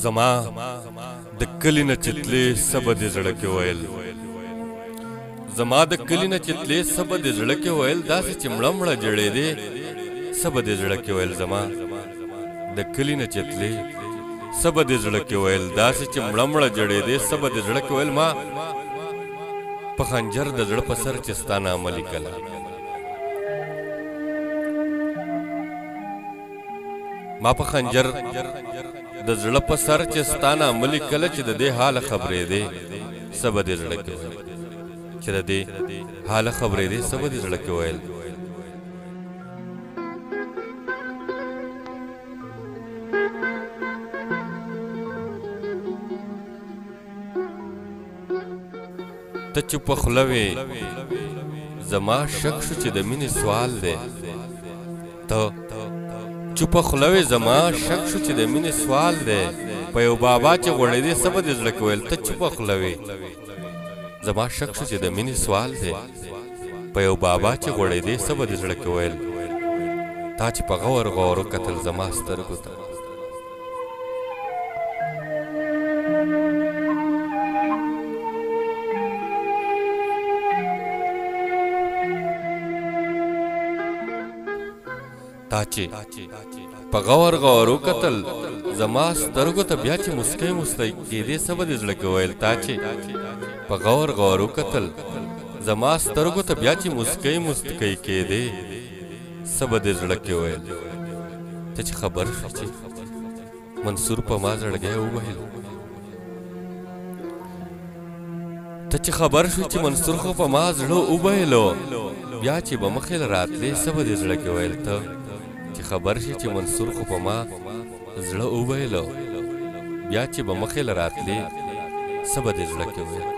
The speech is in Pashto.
زما د کلی نه چتلې سبا دې زړه کې ویل زما د کلی نه چتلې سبا دې زړه کې ویل داسې چې مړه مړه جړې دې سبا دې زړه کې ویل زما د کلی نه چتلې سبا دې زړه کې ویل داسې چې مړه مړه جړې دې سبا دې زړه کې ویل ما په خنجر د زړه په سر چې ستا نامه لیکله ما په خنجر د زړه په سر چې ستا نامه لیکله چې د دې حاله خبرې دې سبا دې زړه کې ویل چې د دې حاله خبرې دې سبا دې زړه کې ویل ته چوپه خوله وې زما شک شو چې د مینې سوال دی ته چوپه خوله وې زما شک شو چې د مینې سوال دی په یو بابا چې غوړېدې سبا دې زړه کې ویل ته چوپه خوله وې زما شک شو چې د مینې سوال دی په یو بابا چې غوړېدې سبا دې زړه کې ویل تا چې په غور غور وکتل زما سترګو ته تا چې په غور غور وکتل زما سترګو ته بیا چې مسکی مسکی کېدې سبا دې زړه کې ویل تا چې په غور غور وکتل زما سترګو ته بیا چې مسکی مسکی کېدې سبا دې زړه کې ویل ته چې خبر شوې چې منصور په ما زړګی ووهل ته چې خبر شوې چې منصور خو په ما زړه وبهلو بیا چې به مخې راتلې سبا دې زړه کې ویل ته چې خبر شي چې منصور خو په ما زړه وبهلو بیا چې به مخې راتلې سبا دې زړه کې ویل